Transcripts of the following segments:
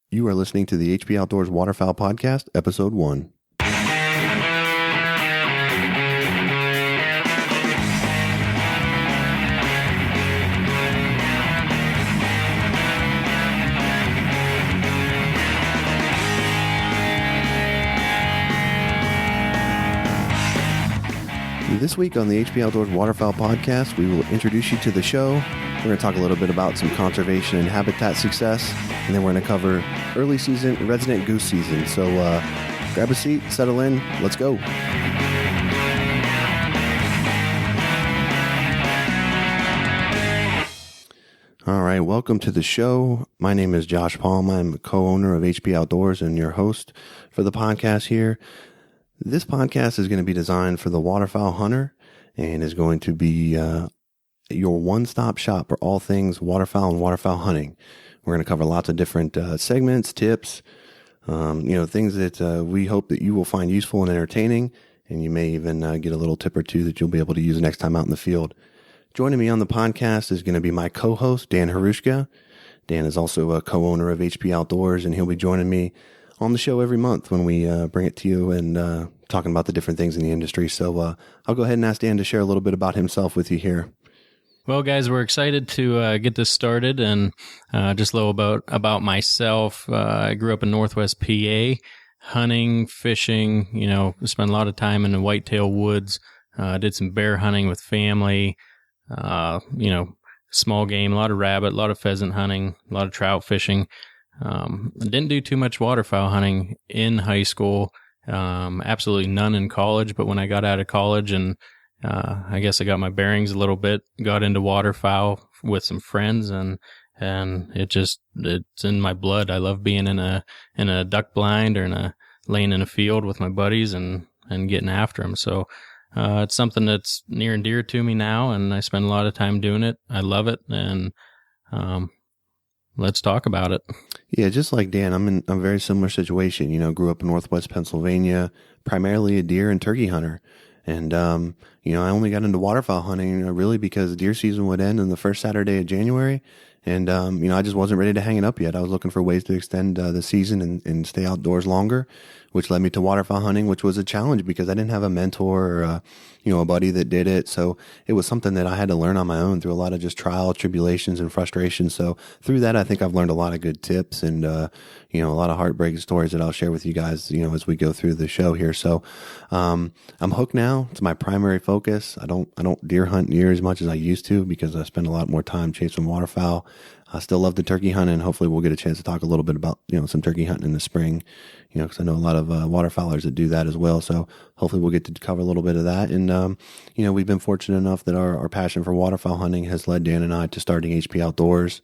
You are listening to the HP Outdoors Waterfowl Podcast, Episode 1. This week on the HP Outdoors Waterfowl Podcast, we will introduce you to the show. We're going to talk a little bit about some conservation and habitat success, and then we're going to cover early season resident goose season. So grab a seat, settle in, let's go. All right, welcome to the show. My name is Josh Palm. I'm a co-owner of HP Outdoors and your host for the podcast here. This podcast is going to be designed for the waterfowl hunter and is going to be your one-stop shop for all things waterfowl and waterfowl hunting. We're going to cover lots of different segments, tips, things that we hope that you will find useful and entertaining, and you may even get a little tip or two that you'll be able to use next time out in the field. Joining me on the podcast is going to be my co-host, Dan Harushka. Dan is also a co-owner of HP Outdoors, and he'll be joining me on the show every month when we bring it to you and talking about the different things in the industry. So I'll go ahead and ask Dan to share a little bit about himself with you here. Well, guys, we're excited to get this started, and just a little about myself. I grew up in Northwest PA, hunting, fishing, spent a lot of time in the whitetail woods, did some bear hunting with family, small game, a lot of rabbit, a lot of pheasant hunting, a lot of trout fishing. Didn't do too much waterfowl hunting in high school, absolutely none in college, but when I got out of college and I guess I got my bearings a little bit, got into waterfowl with some friends, and it's in my blood. I love being in a duck blind or laying in a field with my buddies and getting after them. So it's something that's near and dear to me now, and I spend a lot of time doing it. I love it, and let's talk about it. Yeah, just like Dan, I'm in a very similar situation. Grew up in Northwest Pennsylvania, primarily a deer and turkey hunter. And, I only got into waterfowl hunting really because deer season would end on the first Saturday of January. And, I just wasn't ready to hang it up yet. I was looking for ways to extend the season and stay outdoors longer, which led me to waterfowl hunting, which was a challenge because I didn't have a mentor or, a buddy that did it. So it was something that I had to learn on my own through a lot of just trial, tribulations, and frustration. So through that, I think I've learned a lot of good tips and, a lot of heartbreaking stories that I'll share with you guys, as we go through the show here. So, I'm hooked now. It's my primary focus. I don't deer hunt near as much as I used to because I spend a lot more time chasing waterfowl. I still love the turkey hunting, and hopefully we'll get a chance to talk a little bit about, some turkey hunting in the spring, because I know a lot of waterfowlers that do that as well. So hopefully we'll get to cover a little bit of that. And, we've been fortunate enough that our passion for waterfowl hunting has led Dan and I to starting HP Outdoors.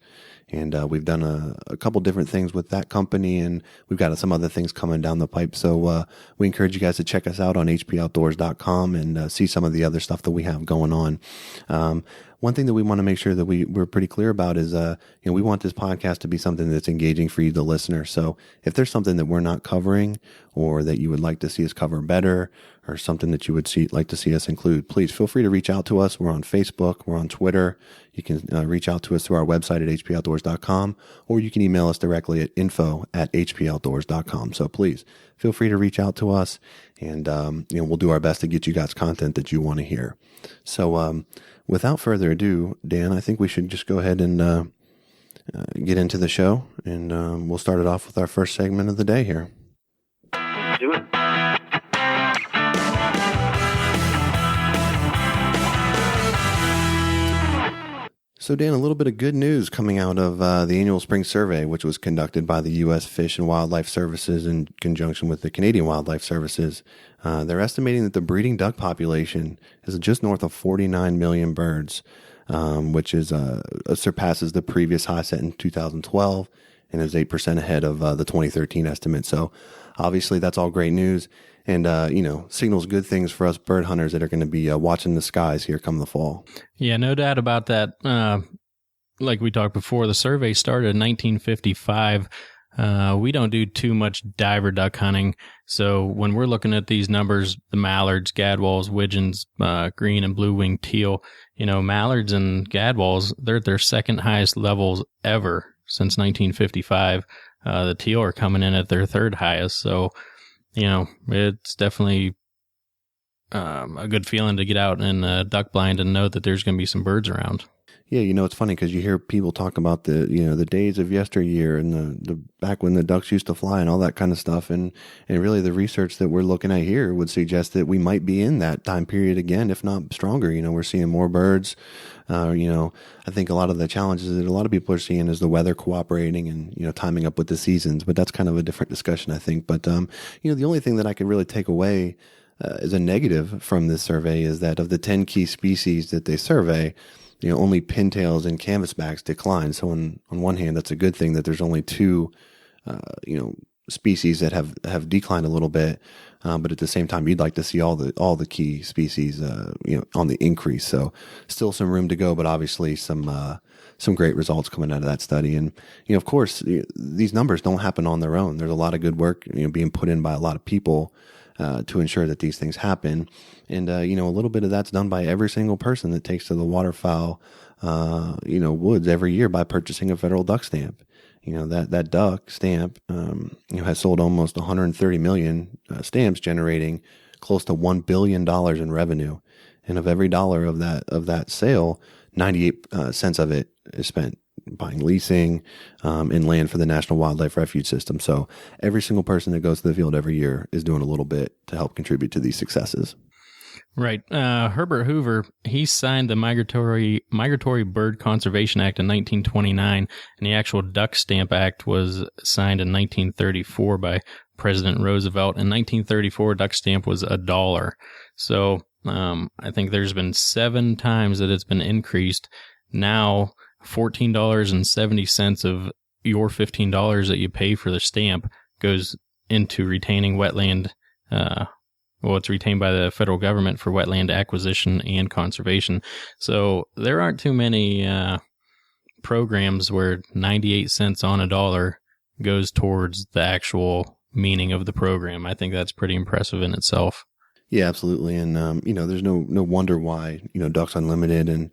And we've done a couple different things with that company, and we've got some other things coming down the pipe. So we encourage you guys to check us out on hpoutdoors.com and see some of the other stuff that we have going on. One thing that we want to make sure that we're pretty clear about is, we want this podcast to be something that's engaging for you, the listener. So if there's something that we're not covering or that you would like to see us cover better or something that you would like to see us include, please feel free to reach out to us. We're on Facebook. We're on Twitter. You can reach out to us through our website at hpoutdoors.com, or you can email us directly at info@hpoutdoors.com. So please feel free to reach out to us, and we'll do our best to get you guys content that you want to hear. So without further ado, Dan, I think we should just go ahead and get into the show, and we'll start it off with our first segment of the day here. Do it. So, Dan, a little bit of good news coming out of the annual spring survey, which was conducted by the U.S. Fish and Wildlife Services in conjunction with the Canadian Wildlife Services. They're estimating that the breeding duck population is just north of 49 million birds, which is surpasses the previous high set in 2012 and is 8% ahead of the 2013 estimate. So, obviously, that's all great news. And, signals good things for us bird hunters that are going to be watching the skies here come the fall. Yeah, no doubt about that. Like we talked before, the survey started in 1955. We don't do too much diver duck hunting. So when we're looking at these numbers, the mallards, gadwalls, widgeons, green and blue-winged teal, mallards and gadwalls, they're at their second highest levels ever since 1955. The teal are coming in at their third highest. So, it's definitely a good feeling to get out in duck blind and know that there's going to be some birds around. Yeah, it's funny because you hear people talk about the days of yesteryear and the back when the ducks used to fly and all that kind of stuff. And really the research that we're looking at here would suggest that we might be in that time period again, if not stronger. We're seeing more birds. I think a lot of the challenges that a lot of people are seeing is the weather cooperating and, timing up with the seasons. But that's kind of a different discussion, I think. But, the only thing that I could really take away as a negative from this survey is that of the 10 key species that they survey, only pintails and canvasbacks decline. So on one hand, that's a good thing that there's only two, species that have declined a little bit. But at the same time, you'd like to see all the key species, on the increase. So still some room to go, but obviously some great results coming out of that study. And, of course, these numbers don't happen on their own. There's a lot of good work, being put in by a lot of people, to ensure that these things happen. And, a little bit of that's done by every single person that takes to the waterfowl, woods every year by purchasing a federal duck stamp. That duck stamp, has sold almost 130 million stamps, generating close to $1 billion in revenue. And of every dollar of that sale, 98 cents of it is spent buying leasing, and land for the National Wildlife Refuge System. So every single person that goes to the field every year is doing a little bit to help contribute to these successes. Right. Herbert Hoover, he signed the Migratory Bird Conservation Act in 1929, and the actual Duck Stamp Act was signed in 1934 by President Roosevelt. In 1934, Duck Stamp was $1. So I think there's been 7 times that it's been increased. Now, $14.70 of your $15 that you pay for the stamp goes into retaining wetland. It's retained by the federal government for wetland acquisition and conservation. So there aren't too many programs where 98 cents on $1 goes towards the actual meaning of the program. I think that's pretty impressive in itself. Yeah, absolutely. And, there's no wonder why, Ducks Unlimited and,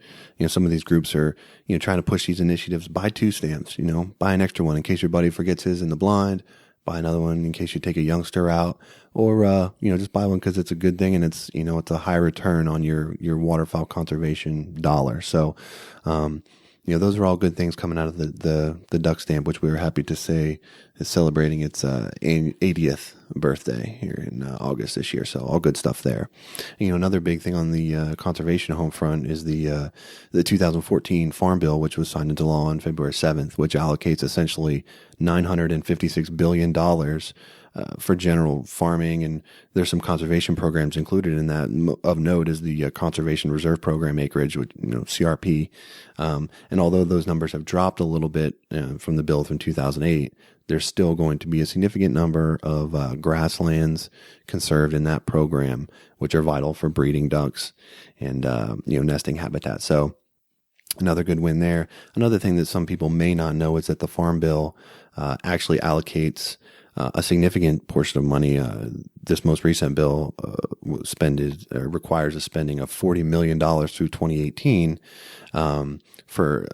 some of these groups are, trying to push these initiatives. Buy 2 stamps, buy an extra one in case your buddy forgets his in the blind, buy another one in case you take a youngster out, or, just buy one because it's a good thing and it's, it's a high return on your waterfowl conservation dollar. So, those are all good things coming out of the duck stamp, which we were happy to say is celebrating its 80th birthday here in August this year. So all good stuff there. Another big thing on the conservation home front is the 2014 Farm Bill, which was signed into law on February 7th, which allocates essentially $956 billion for general farming, and there's some conservation programs included in that. Of note is the Conservation Reserve Program acreage, which, CRP. And although those numbers have dropped a little bit from the bill from 2008, there's still going to be a significant number of grasslands conserved in that program, which are vital for breeding ducks and nesting habitat. So another good win there. Another thing that some people may not know is that the Farm Bill actually allocates a significant portion of money. This most recent bill requires a spending of $40 million through 2018 for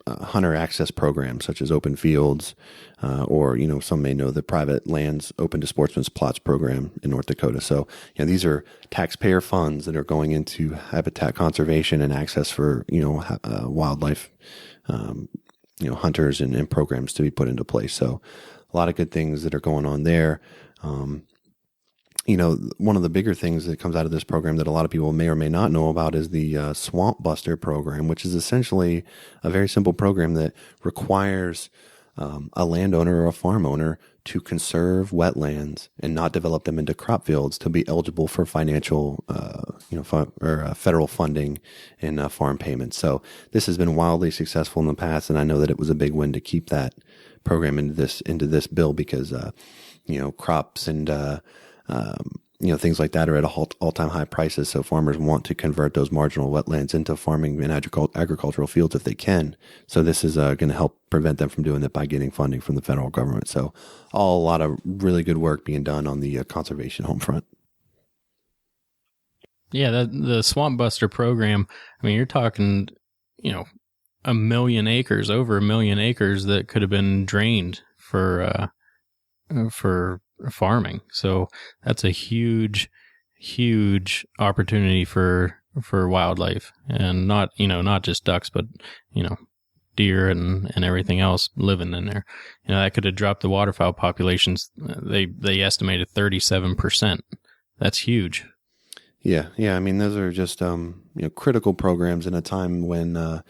hunter access programs such as open fields, or some may know the private lands open to sportsmen's plots program in North Dakota. So these are taxpayer funds that are going into habitat conservation and access for wildlife, hunters and programs to be put into place. So a lot of good things that are going on there. One of the bigger things that comes out of this program that a lot of people may or may not know about is the Swamp Buster program, which is essentially a very simple program that requires a landowner or a farm owner to conserve wetlands and not develop them into crop fields to be eligible for financial, federal funding and farm payments. So this has been wildly successful in the past, and I know that it was a big win to keep that program into this bill because crops and things like that are at all-time high prices. So farmers want to convert those marginal wetlands into farming and agricultural fields if they can. So this is going to help prevent them from doing that by getting funding from the federal government. So a lot of really good work being done on the conservation home front. Yeah, the Swamp Buster program, I mean, you're talking, over 1,000,000 acres that could have been drained for farming. So that's a huge opportunity for wildlife, and not just ducks, but, deer and everything else living in there. That could have dropped the waterfowl populations. They estimated 37%. That's huge. Yeah. I mean, those are just, critical programs in a time when,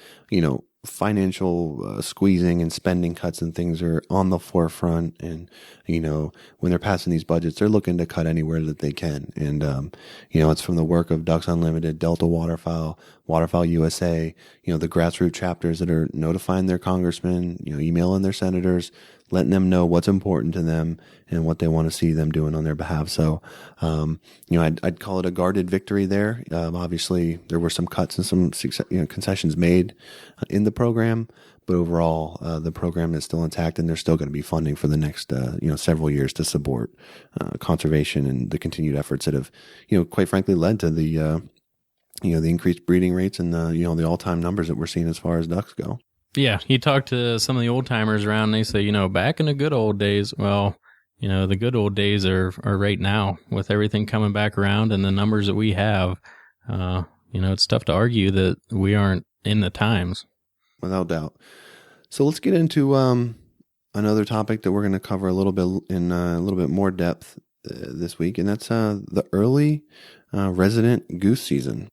financial squeezing and spending cuts and things are on the forefront. And, when they're passing these budgets, they're looking to cut anywhere that they can. And, it's from the work of Ducks Unlimited, Delta Waterfowl, Waterfowl USA, the grassroots chapters that are notifying their congressmen, emailing their senators, letting them know what's important to them and what they want to see them doing on their behalf. So, I'd call it a guarded victory there. Obviously, there were some cuts and some concessions made in the program, but overall, the program is still intact, and there's still going to be funding for the next, several years to support conservation and the continued efforts that have, quite frankly, led to the increased breeding rates and the all-time numbers that we're seeing as far as ducks go. Yeah, you talk to some of the old timers around, and they say, back in the good old days, well, the good old days are right now with everything coming back around and the numbers that we have. It's tough to argue that we aren't in the times. Without doubt. So let's get into another topic that we're going to cover a little bit in a little bit more depth this week, and that's the early resident goose season.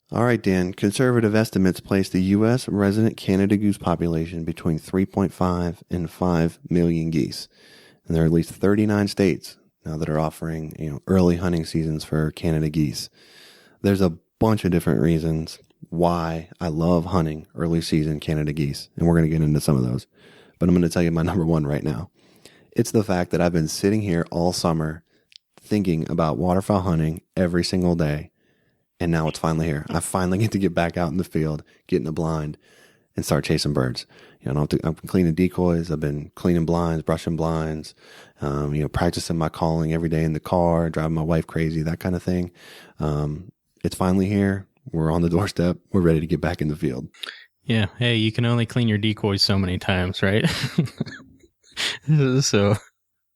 All right, Dan. Conservative estimates place the U.S. resident Canada goose population between 3.5 and 5 million geese. And there are at least 39 states now that are offering, early hunting seasons for Canada geese. There's a bunch of different reasons why I love hunting early season Canada geese, and we're going to get into some of those. But I'm going to tell you my number one right now. It's the fact that I've been sitting here all summer thinking about waterfowl hunting every single day. And now it's finally here. I finally get to get back out in the field, get in the blind, and start chasing birds. I've been cleaning decoys. I've been cleaning blinds, brushing blinds, practicing my calling every day in the car, driving my wife crazy, that kind of thing. It's finally here. We're on the doorstep. We're ready to get back in the field. Yeah. Hey, you can only clean your decoys so many times, right? So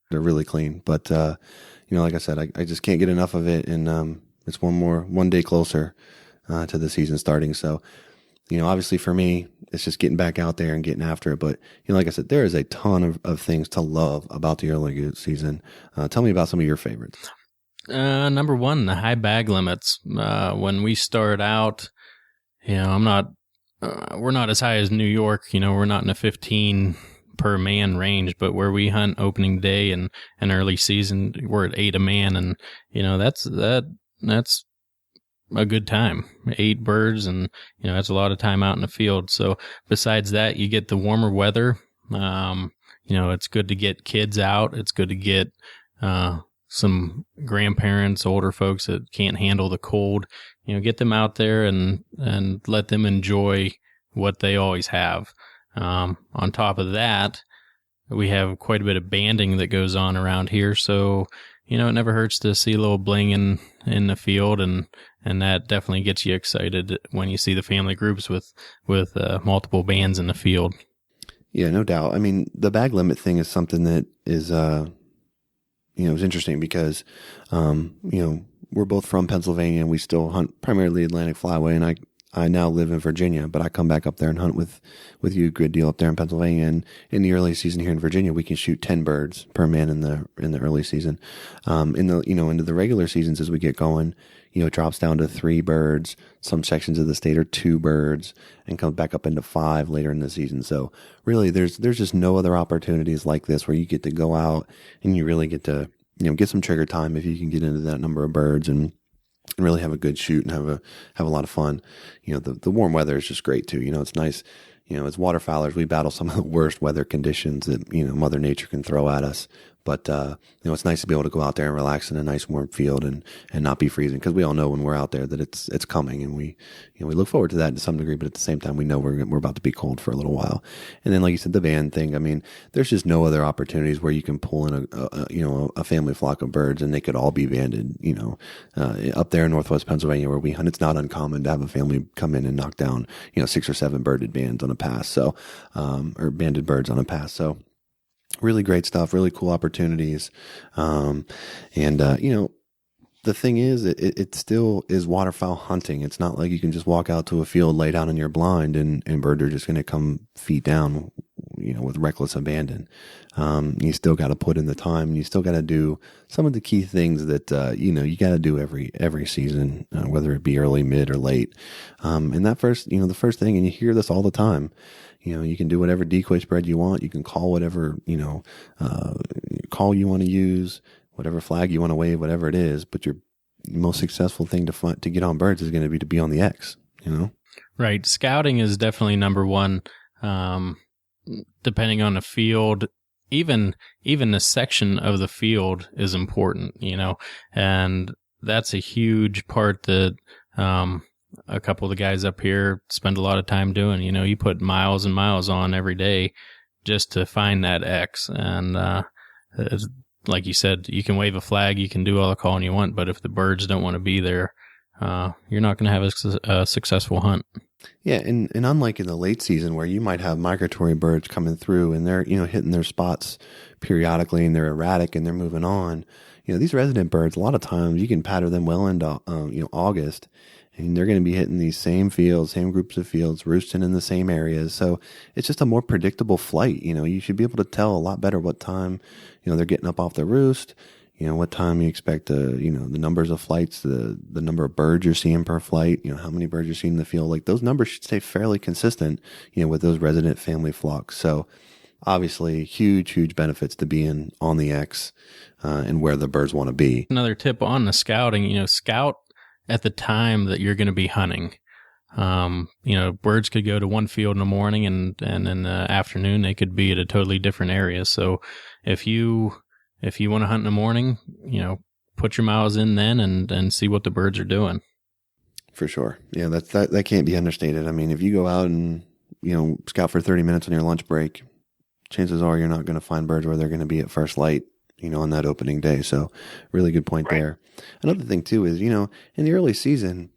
they're really clean. But, like I said, I just can't get enough of it. And, it's one day closer to the season starting. So, obviously for me, it's just getting back out there and getting after it. But, like I said, there is a ton of things to love about the early goose season. Tell me about some of your favorites. Number one, the high bag limits. When we start out, we're not as high as New York. We're not in a 15 per man range, but where we hunt opening day and early season, we're at 8 a man. And, that's a good time. 8 birds, and that's a lot of time out in the field. So besides that, you get the warmer weather. It's good to get kids out. It's good to get some grandparents, older folks that can't handle the cold. Get them out there and let them enjoy what they always have. On top of that, we have quite a bit of banding that goes on around here. So it never hurts to see a little bling in the field, and that definitely gets you excited when you see the family groups with multiple bands in the field. Yeah, no doubt. I mean, the bag limit thing is something that is, is interesting because, we're both from Pennsylvania and we still hunt primarily Atlantic Flyway, and I now live in Virginia, but I come back up there and hunt with you a good deal up there in Pennsylvania. And in the early season here in Virginia, we can shoot 10 birds per man in the early season. Into the regular seasons as we get going, it drops down to 3 birds. Some sections of the state are 2 birds, and comes back up into 5 later in the season. So really, there's just no other opportunities like this where you get to go out and you really get to, get some trigger time if you can get into that number of birds and really have a good shoot and have a lot of fun. The warm weather is just great too. It's nice. As waterfowlers, we battle some of the worst weather conditions that, Mother Nature can throw at us. But, it's nice to be able to go out there and relax in a nice warm field and not be freezing, because we all know when we're out there that it's coming, and we look forward to that to some degree, but at the same time, we know we're about to be cold for a little while. And then, like you said, the van thing, I mean, there's just no other opportunities where you can pull in a family flock of birds and they could all be banded, up there in Northwest Pennsylvania where we hunt. It's not uncommon to have a family come in and knock down, 6 or 7 birded bands on a pass. So, or banded birds on a pass. So, really great stuff, really cool opportunities. The thing is, it still is waterfowl hunting. It's not like you can just walk out to a field, lay down in your blind, and birds are just going to come feet down, with reckless abandon. You still got to put in the time, and you still got to do some of the key things that, you got to do every season, whether it be early, mid, or late. And that first, the first thing, and you hear this all the time, you can do whatever decoy spread you want. You can call whatever, call you want to use, whatever flag you want to wave, whatever it is. But your most successful thing to get on birds is going to be on the X, Right. Scouting is definitely number one. Depending on the field, even the section of the field is important, and that's a huge part that, a couple of the guys up here spend a lot of time doing. You put miles and miles on every day just to find that X. And, like you said, you can wave a flag, you can do all the calling you want, but if the birds don't want to be there, you're not going to have a successful hunt. Yeah. And unlike in the late season where you might have migratory birds coming through and they're, hitting their spots periodically and they're erratic and they're moving on, these resident birds, a lot of times you can pattern them well into, August, and they're going to be hitting these same fields, same groups of fields, roosting in the same areas. So it's just a more predictable flight. You should be able to tell a lot better what time, they're getting up off the roost, what time you expect the numbers of flights, the number of birds you're seeing per flight, how many birds you're seeing in the field. Like those numbers should stay fairly consistent, with those resident family flocks. So obviously huge benefits to being on the X, and where the birds want to be. Another tip on the scouting, scout at the time that you're going to be hunting. Birds could go to one field in the morning and in the afternoon, they could be at a totally different area. So if you want to hunt in the morning, put your miles in then and see what the birds are doing. For sure. Yeah, that can't be understated. I mean, if you go out and, scout for 30 minutes on your lunch break, chances are you're not going to find birds where they're going to be at first light, on that opening day. So really good point there. Another thing too is, in the early season,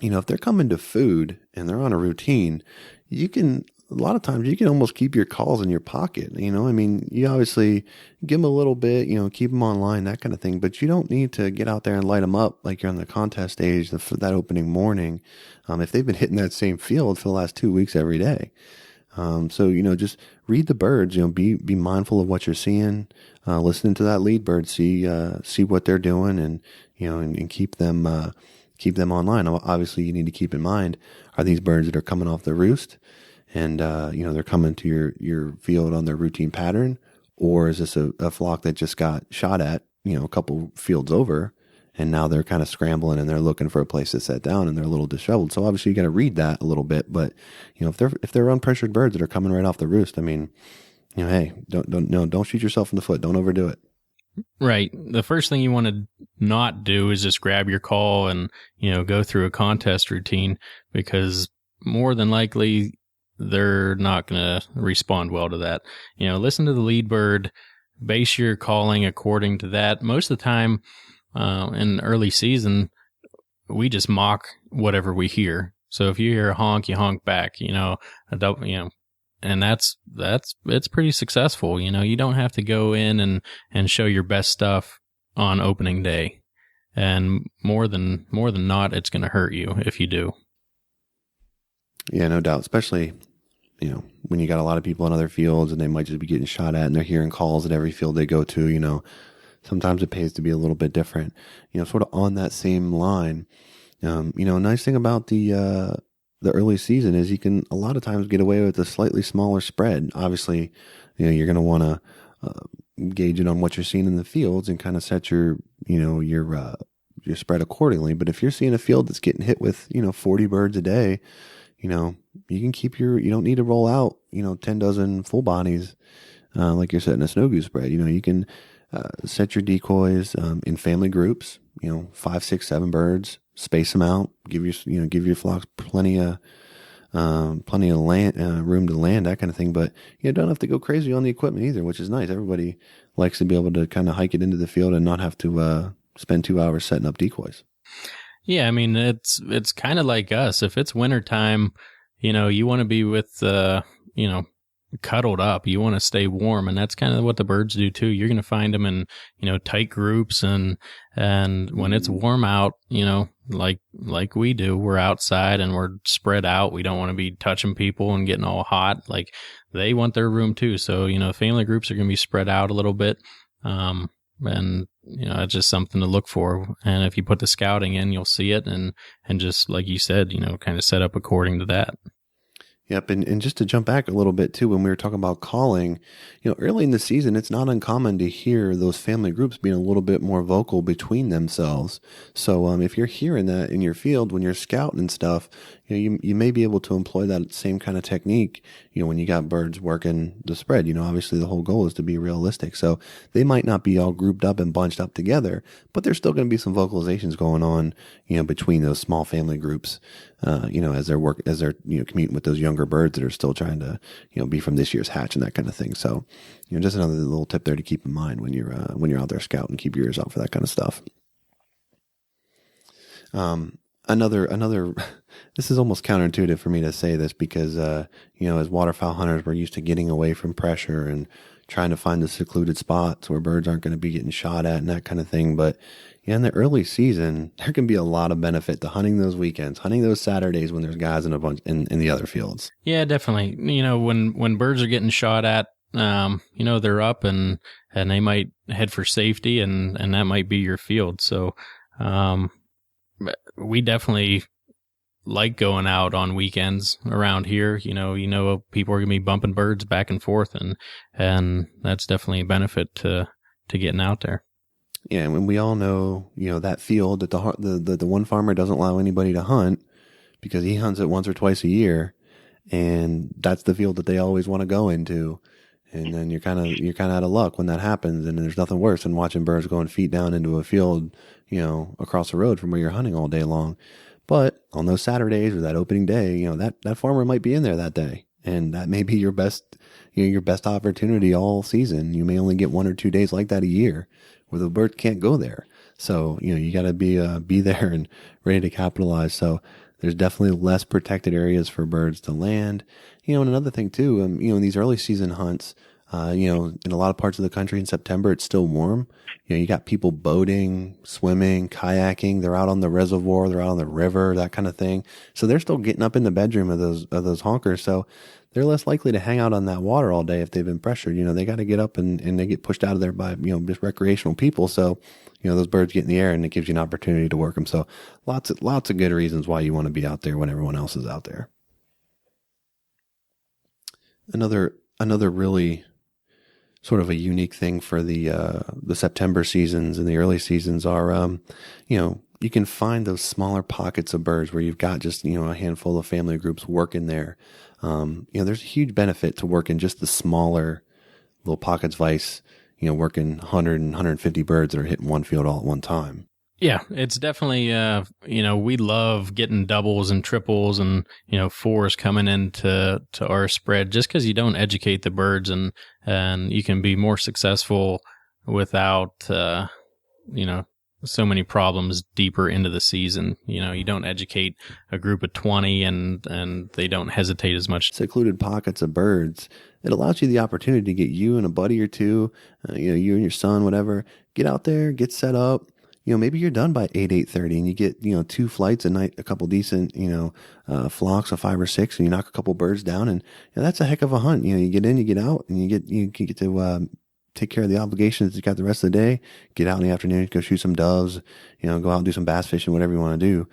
if they're coming to food and they're on a routine, a lot of times you can almost keep your calls in your pocket. You obviously give them a little bit, keep them online, that kind of thing, but you don't need to get out there and light them up like you're on the contest stage for that opening morning. If they've been hitting that same field for the last 2 weeks every day. So, just read the birds, be mindful of what you're seeing, listen to that lead bird, see what they're doing and keep them online. Obviously you need to keep in mind, are these birds that are coming off the roost and, they're coming to your field on their routine pattern, or is this a flock that just got shot at, a couple fields over, and now they're kind of scrambling and they're looking for a place to set down and they're a little disheveled. So obviously you got to read that a little bit, but if they're unpressured birds that are coming right off the roost, I mean, hey, don't shoot yourself in the foot. Don't overdo it. Right. The first thing you want to not do is just grab your call and, go through a contest routine, because more than likely they're not going to respond well to that. Listen to the lead bird, base your calling according to that. Most of the time, in early season, we just mock whatever we hear. So if you hear a honk, you honk back, and it's pretty successful. You don't have to go in and show your best stuff on opening day. And more than not, it's going to hurt you if you do. Yeah, no doubt. Especially, when you got a lot of people in other fields and they might just be getting shot at and they're hearing calls at every field they go to, sometimes it pays to be a little bit different, sort of on that same line. A nice thing about the early season is you can a lot of times get away with a slightly smaller spread. Obviously, you're going to want to gauge it on what you're seeing in the fields and kind of set your spread accordingly. But if you're seeing a field that's getting hit with, 40 birds a day, you can keep you don't need to roll out, 10 dozen full bodies. like you're setting a snow goose spread. You can set your decoys in family groups. 5, 6, 7 birds. Space them out. Give your flocks plenty of land, room to land, that kind of thing. But you don't have to go crazy on the equipment either, which is nice. Everybody likes to be able to kind of hike it into the field and not have to spend 2 hours setting up decoys. Yeah, I mean, it's kind of like us. If it's wintertime, you want to be with, cuddled up. You want to stay warm, and that's kind of what the birds do too. You're going to find them in, tight groups, and when it's warm out, like we do, we're outside and we're spread out. We don't want to be touching people and getting all hot. Like, they want their room too. So, family groups are going to be spread out a little bit. And it's just something to look for. And if you put the scouting in, you'll see it. And just like you said, kind of set up according to that. Yep. And just to jump back a little bit too, when we were talking about calling, early in the season, it's not uncommon to hear those family groups being a little bit more vocal between themselves. So if you're hearing that in your field when you're scouting and stuff, you may be able to employ that same kind of technique, when you got birds working the spread. Obviously the whole goal is to be realistic. So they might not be all grouped up and bunched up together, but there's still going to be some vocalizations going on, between those small family groups, as they're commuting with those younger birds that are still trying to, be from this year's hatch and that kind of thing. So, just another little tip there to keep in mind when you're out there scouting. Keep your ears out for that kind of stuff. Another, this is almost counterintuitive for me to say this because, as waterfowl hunters, we're used to getting away from pressure and trying to find the secluded spots where birds aren't going to be getting shot at and that kind of thing. But in the early season, there can be a lot of benefit to hunting those weekends, hunting those Saturdays when there's guys in a bunch in the other fields. Yeah, definitely. When birds are getting shot at, they're up and they might head for safety and that might be your field. So, we definitely like going out on weekends around here. People are going to be bumping birds back and forth and that's definitely a benefit to getting out there. Yeah. And when we all know, that field that the one farmer doesn't allow anybody to hunt because he hunts it once or twice a year. And that's the field that they always want to go into. And then you're kind of out of luck when that happens. And there's nothing worse than watching birds going feet down into a field, across the road from where you're hunting all day long. But on those Saturdays or that opening day, that farmer might be in there that day. And that may be your best opportunity all season. You may only get 1 or 2 days like that a year where the bird can't go there. So, you got to be there and ready to capitalize. So there's definitely less protected areas for birds to land. And another thing too, in these early season hunts, in a lot of parts of the country in September, it's still warm. You got people boating, swimming, kayaking. They're out on the reservoir. They're out on the river, that kind of thing. So they're still getting up in the bedroom of those honkers. So they're less likely to hang out on that water all day if they've been pressured. They got to get up and they get pushed out of there by, just recreational people. So, those birds get in the air and it gives you an opportunity to work them. So lots of good reasons why you want to be out there when everyone else is out there. Another really sort of a unique thing for the September seasons and the early seasons are, you can find those smaller pockets of birds where you've got just, a handful of family groups working there. There's a huge benefit to working just the smaller little pockets of ice, working 100 and 150 birds that are hitting one field all at one time. Yeah, it's definitely, we love getting doubles and triples and, fours coming into our spread just because you don't educate the birds and you can be more successful without, so many problems deeper into the season. You don't educate a group of 20 and they don't hesitate as much. Secluded pockets of birds. It allows you the opportunity to get you and a buddy or two, you and your son, whatever, get out there, get set up. Maybe you're done by 8:30 and you get, 2 flights a night, a couple decent, flocks of 5 or 6 and you knock a couple birds down and that's a heck of a hunt. You get in, you get out and you get to, take care of the obligations that you got the rest of the day, get out in the afternoon, go shoot some doves, go out and do some bass fishing, whatever you want to do.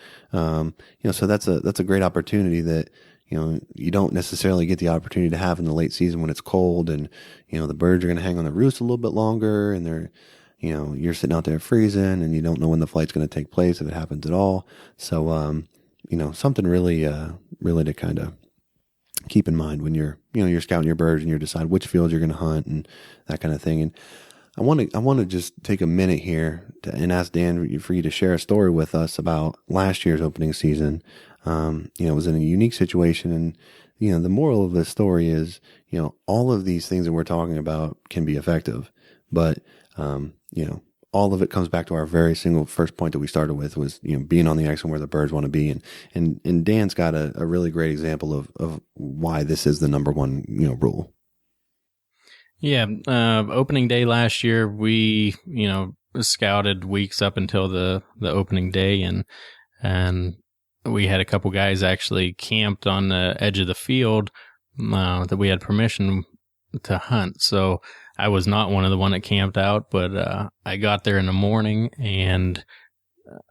So that's a great opportunity that, you don't necessarily get the opportunity to have in the late season when it's cold and, the birds are going to hang on the roost a little bit longer and they're, you're sitting out there freezing and you don't know when the flight's going to take place if it happens at all. So, something really to kind of keep in mind when you're scouting your birds and you decide which fields you're going to hunt and that kind of thing. And I want to just take a minute here and ask Dan for you to share a story with us about last year's opening season. It was in a unique situation, and the moral of this story is, all of these things that we're talking about can be effective, but all of it comes back to our very single first point that we started with was, being on the X and where the birds want to be. And Dan's got a really great example of why this is the number one, rule. Yeah. Opening day last year, we, scouted weeks up until the opening day, and we had a couple guys actually camped on the edge of the field, that we had permission to hunt. So I was not one of the one that camped out, but I got there in the morning and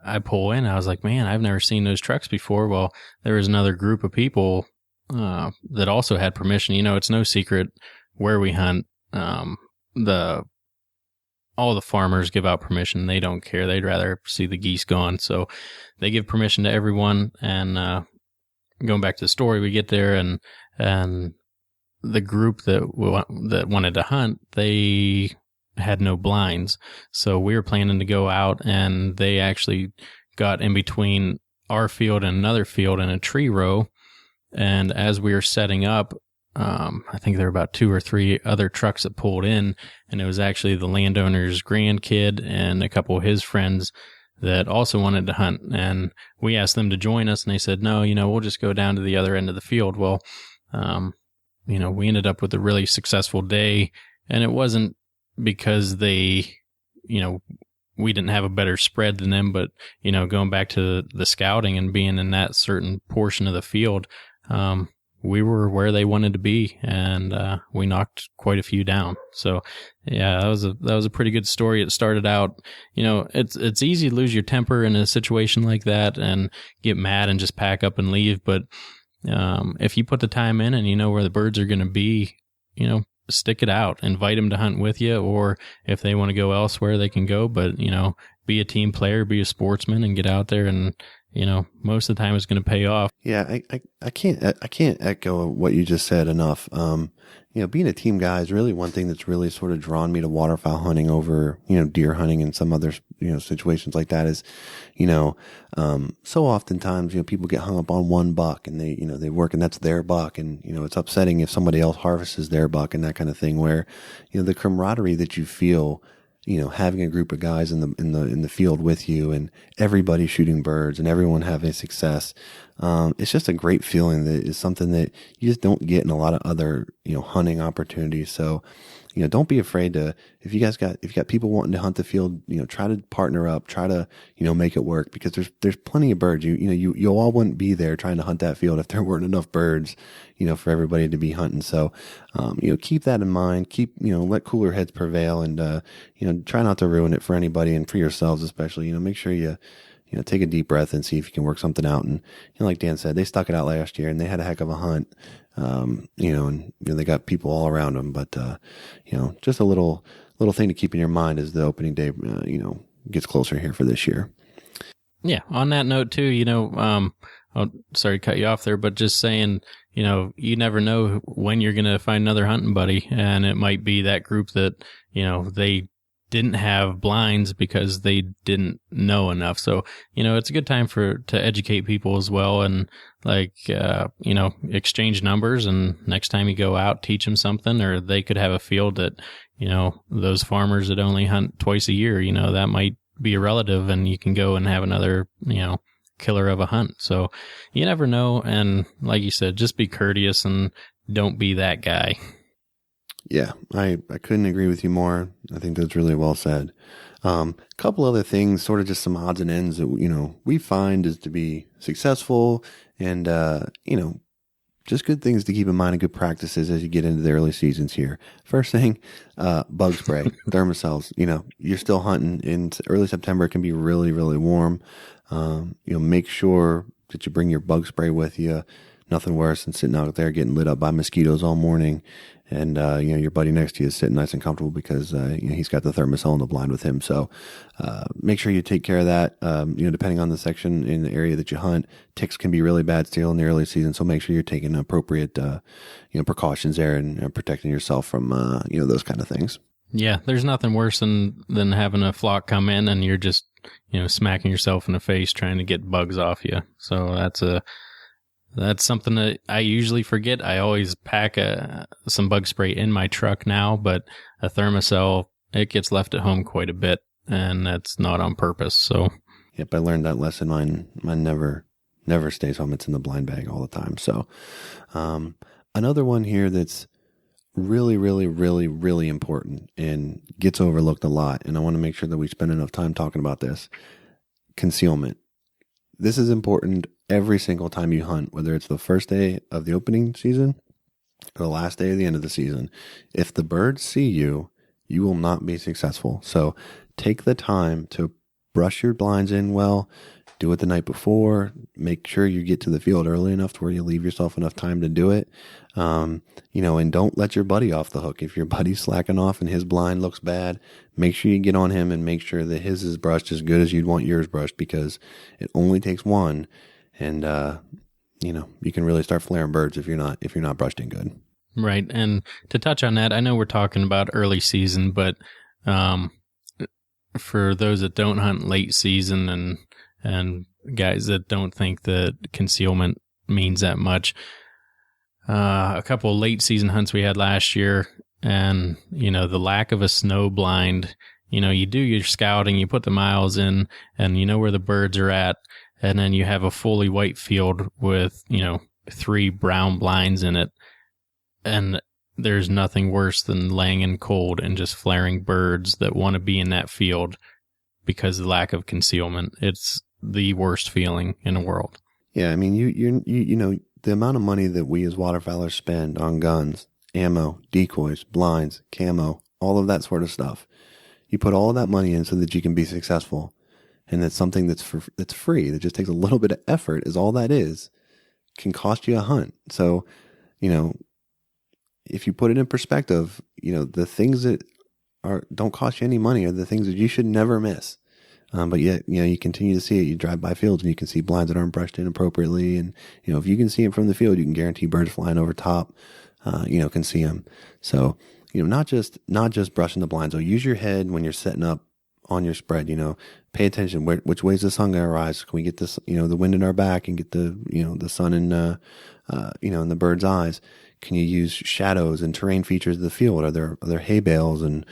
I pull in. I was like, man, I've never seen those trucks before. Well, there was another group of people that also had permission. It's no secret where we hunt. All the farmers give out permission. They don't care. They'd rather see the geese gone. So they give permission to everyone. And going back to the story, we get there and the group that wanted to hunt, they had no blinds. So we were planning to go out, and they actually got in between our field and another field in a tree row. And as we were setting up, I think there were about 2 or 3 other trucks that pulled in, and it was actually the landowner's grandkid and a couple of his friends that also wanted to hunt. And we asked them to join us, and they said, no, we'll just go down to the other end of the field. Well, we ended up with a really successful day, and it wasn't because they, we didn't have a better spread than them, but, going back to the scouting and being in that certain portion of the field, we were where they wanted to be, and we knocked quite a few down. So yeah, that was a pretty good story. It started out, it's easy to lose your temper in a situation like that and get mad and just pack up and leave. But if you put the time in and you know where the birds are going to be, stick it out, invite them to hunt with you, or if they want to go elsewhere, they can go. But, be a team player, be a sportsman, and get out there, and, most of the time it's going to pay off. Yeah. I can't echo what you just said enough. Being a team guy is really one thing that's really sort of drawn me to waterfowl hunting over, deer hunting and some other, situations like that is, so oftentimes, people get hung up on one buck, and they work, and that's their buck. And, it's upsetting if somebody else harvests their buck and that kind of thing, where, the camaraderie that you feel, having a group of guys in the field with you, and everybody shooting birds and everyone having success. It's just a great feeling that is something that you just don't get in a lot of other, hunting opportunities. So, don't be afraid to, if you got people wanting to hunt the field, try to partner up, try to, make it work, because there's plenty of birds. You all wouldn't be there trying to hunt that field if there weren't enough birds, for everybody to be hunting. So, keep that in mind, let cooler heads prevail, and, try not to ruin it for anybody and for yourselves, especially, make sure you take a deep breath and see if you can work something out. And, like Dan said, they stuck it out last year and they had a heck of a hunt. And they got people all around them, but, just a little thing to keep in your mind as the opening day, gets closer here for this year. Yeah. On that note too, sorry to cut you off there, but just saying, you never know when you're going to find another hunting buddy, and it might be that group that, they didn't have blinds because they didn't know enough. So, it's a good time to educate people as well, and exchange numbers, and next time you go out, teach them something, or they could have a field that, those farmers that only hunt twice a year, that might be a relative, and you can go and have another, killer of a hunt. So you never know. And like you said, just be courteous and don't be that guy. Yeah, I couldn't agree with you more. I think that's really well said. Couple other things, sort of just some odds and ends that, we find is to be successful, and, just good things to keep in mind and good practices as you get into the early seasons here. First thing, bug spray, thermocells. You're still hunting in early September. It can be really, really warm. Make sure that you bring your bug spray with you. nothing worse than sitting out there getting lit up by mosquitoes all morning. And, your buddy next to you is sitting nice and comfortable because, he's got the thermocell in the blind with him. So, make sure you take care of that. Depending on the section in the area that you hunt, ticks can be really bad still in the early season. So make sure you're taking appropriate, precautions there and protecting yourself from, those kind of things. Yeah, there's nothing worse than having a flock come in and you're just, smacking yourself in the face trying to get bugs off you. So that's something that I usually forget. I always pack some bug spray in my truck now, but a thermocell, it gets left at home quite a bit, and that's not on purpose. So, yep, I learned that lesson. Mine never stays home. It's in the blind bag all the time. So, another one here that's really, really, really, really important and gets overlooked a lot. And I want to make sure that we spend enough time talking about this. Concealment. This is important every single time you hunt, whether it's the first day of the opening season or the last day of the end of the season. If the birds see you, you will not be successful. So take the time to brush your blinds in well, do it the night before, make sure you get to the field early enough to where you leave yourself enough time to do it. And don't let your buddy off the hook. If your buddy's slacking off and his blind looks bad, make sure you get on him and make sure that his is brushed as good as you'd want yours brushed, because it only takes one. And, you can really start flaring birds if you're not brushed in good. Right. And to touch on that, I know we're talking about early season, but, for those that don't hunt late season and guys that don't think that concealment means that much, a couple of late season hunts we had last year, and, the lack of a snow blind, you do your scouting, you put the miles in, and you know where the birds are at, and then you have a fully white field with, 3 brown blinds in it, and there's nothing worse than laying in cold and just flaring birds that want to be in that field because of the lack of concealment. It's the worst feeling in the world. Yeah, I mean, the amount of money that we as waterfowlers spend on guns, ammo, decoys, blinds, camo, all of that sort of stuff. You put all of that money in so that you can be successful. And that's something that's free, that just takes a little bit of effort, is all that is, can cost you a hunt. So, if you put it in perspective, the things that don't cost you any money are the things that you should never miss. But yet, you continue to see it. You drive by fields and you can see blinds that aren't brushed in appropriately. And, if you can see them from the field, you can guarantee birds flying over top, can see them. So, not just brushing the blinds. So use your head when you're setting up on your spread, pay attention. Which way is the sun going to rise? Can we get this, the wind in our back and get the, the sun in, in the bird's eyes? Can you use shadows and terrain features of the field? Are there hay bales and,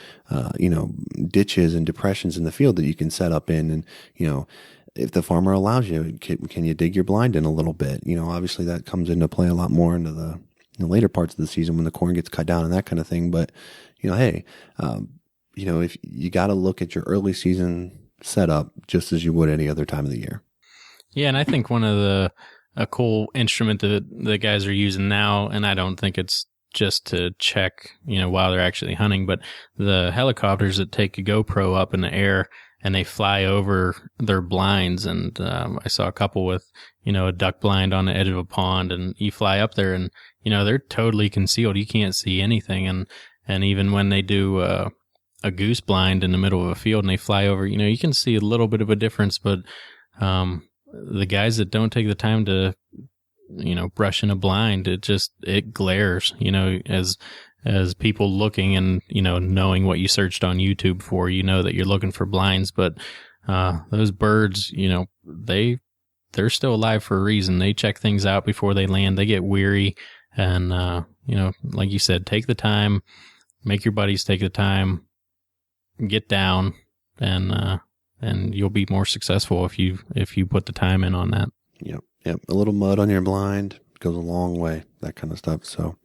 ditches and depressions in the field that you can set up in? And, if the farmer allows you, can you dig your blind in a little bit? Obviously that comes into play a lot more into the later parts of the season when the corn gets cut down and that kind of thing. But, hey, if you got to look at your early season setup just as you would any other time of the year. Yeah. And I think a cool instrument that the guys are using now, and I don't think it's just to check, while they're actually hunting, but the helicopters that take a GoPro up in the air and they fly over their blinds. And I saw a couple with, a duck blind on the edge of a pond, and you fly up there and, they're totally concealed. You can't see anything. And even when they do a goose blind in the middle of a field and they fly over, you can see a little bit of a difference, but the guys that don't take the time to, brush in a blind, it glares, as people looking and, knowing what you searched on YouTube for, that you're looking for blinds. But, those birds, they're still alive for a reason. They check things out before they land. They get weary. And, like you said, take the time, make your buddies take the time, get down, and you'll be more successful if you put the time in on that. Yep. A little mud on your blind goes a long way, that kind of stuff. So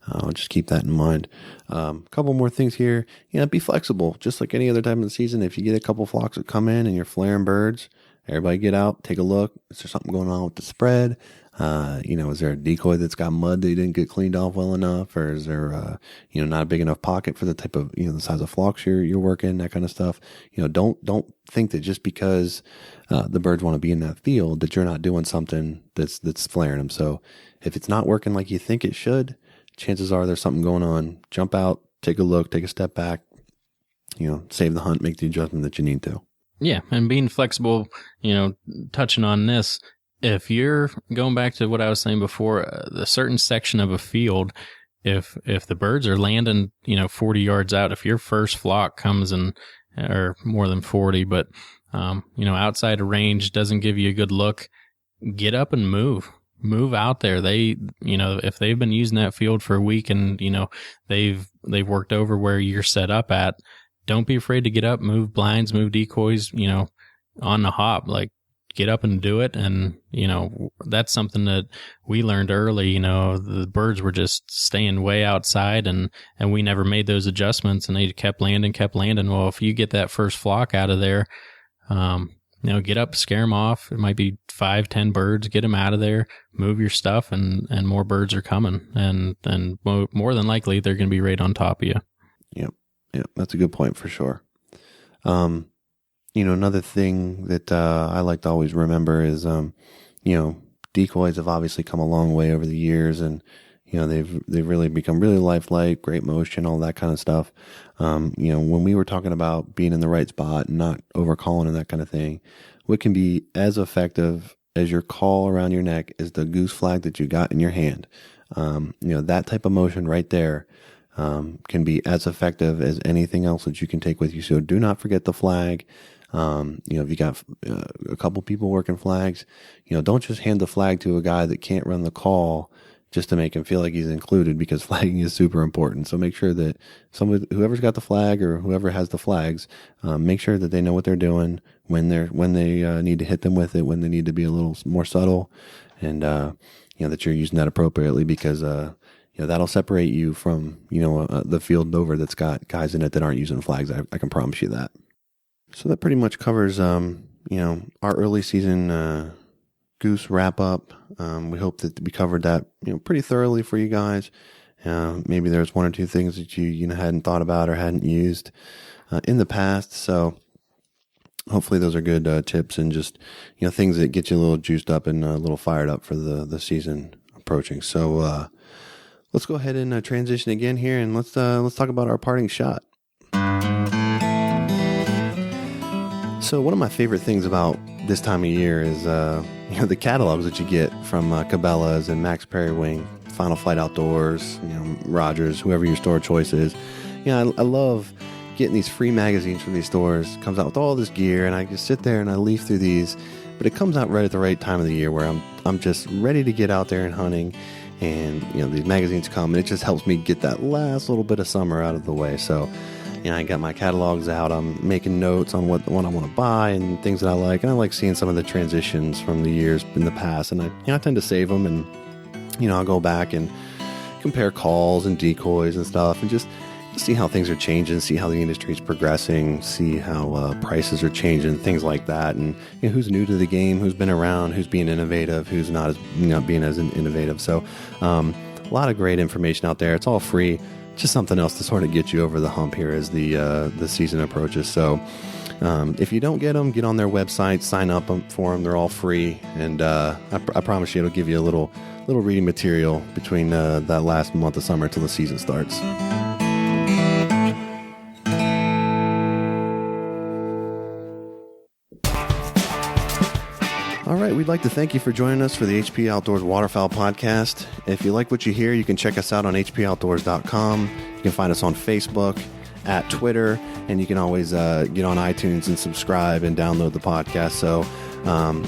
I'll just keep that in mind. A couple more things here. Be flexible, just like any other time of the season. If you get a couple flocks that come in and you're flaring birds everybody get out, take a look. Is there something going on with the spread? Is there a decoy that's got mud that didn't get cleaned off well enough? Or is there, not a big enough pocket for the type of, the size of flocks you're working, that kind of stuff. Don't think that just because, the birds want to be in that field that you're not doing something that's flaring them. So if it's not working like you think it should, chances are there's something going on. Jump out, take a look, take a step back, save the hunt, make the adjustment that you need to. Yeah. And being flexible, touching on this, if you're going back to what I was saying before, the certain section of a field, if the birds are landing, 40 yards out, if your first flock comes in, or more than 40, but, outside of range doesn't give you a good look, get up and move out there. They, if they've been using that field for a week and, they've worked over where you're set up at, don't be afraid to get up, move blinds, move decoys, on the hop, like get up and do it. And, that's something that we learned early, the birds were just staying way outside and we never made those adjustments and they kept landing. Well, if you get that first flock out of there, get up, scare them off. It might be 5-10 birds, get them out of there, move your stuff and more birds are coming. And more than likely they're going to be right on top of you. Yep. That's a good point for sure. Another thing that I like to always remember is, decoys have obviously come a long way over the years, and they've really become really lifelike, great motion, all that kind of stuff. When we were talking about being in the right spot and not overcalling and that kind of thing, what can be as effective as your call around your neck is the goose flag that you got in your hand. That type of motion right there can be as effective as anything else that you can take with you. So do not forget the flag. If you got a couple people working flags, don't just hand the flag to a guy that can't run the call just to make him feel like he's included, because flagging is super important. So make sure that whoever's got the flag or whoever has the flags, make sure that they know what they're doing when they need to hit them with it, when they need to be a little more subtle, and that you're using that appropriately, because that'll separate you from the field over that's got guys in it that aren't using flags. I can promise you that. So that pretty much covers our early season goose wrap up. We hope that we covered that pretty thoroughly for you guys. Maybe there's one or two things that you hadn't thought about or hadn't used in the past. So hopefully those are good tips and just things that get you a little juiced up and a little fired up for the season approaching. So let's go ahead and transition again here, and let's talk about our parting shot. So one of my favorite things about this time of year is the catalogs that you get from Cabela's and Max Periwing, Final Flight Outdoors, Rogers, whoever your store choice is. I love getting these free magazines from these stores. It comes out with all this gear, and I just sit there and I leaf through these. But it comes out right at the right time of the year where I'm just ready to get out there and hunting. And these magazines come, and it just helps me get that last little bit of summer out of the way. So I got my catalogs out. I'm making notes on what one I want to buy and things that I like. And I like seeing some of the transitions from the years in the past. And I tend to save them, and I'll go back and compare calls and decoys and stuff, and just see how things are changing, see how the industry is progressing, see how prices are changing, things like that, and who's new to the game, who's been around, who's being innovative, who's not being as innovative. So a lot of great information out there. It's all free. Just something else to sort of get you over the hump here as the season approaches. So if you don't get them, get on their website, sign up for them. They're all free, and I promise you it'll give you a little reading material between that last month of summer till the season starts. All right, we'd like to thank you for joining us for the HP Outdoors Waterfowl Podcast. If you like what you hear, you can check us out on hpoutdoors.com. You can find us on Facebook, at Twitter, and you can always get on iTunes and subscribe and download the podcast. So,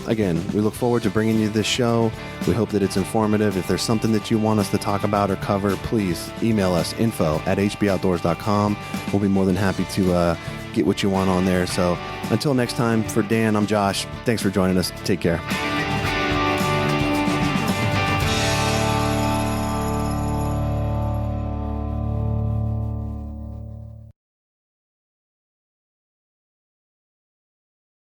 again, we look forward to bringing you this show. We hope that it's informative. If there's something that you want us to talk about or cover, please email us, info@hpoutdoors.com. We'll be more than happy to get what you want on there. So until next time, for Dan, I'm Josh. Thanks for joining us. Take care.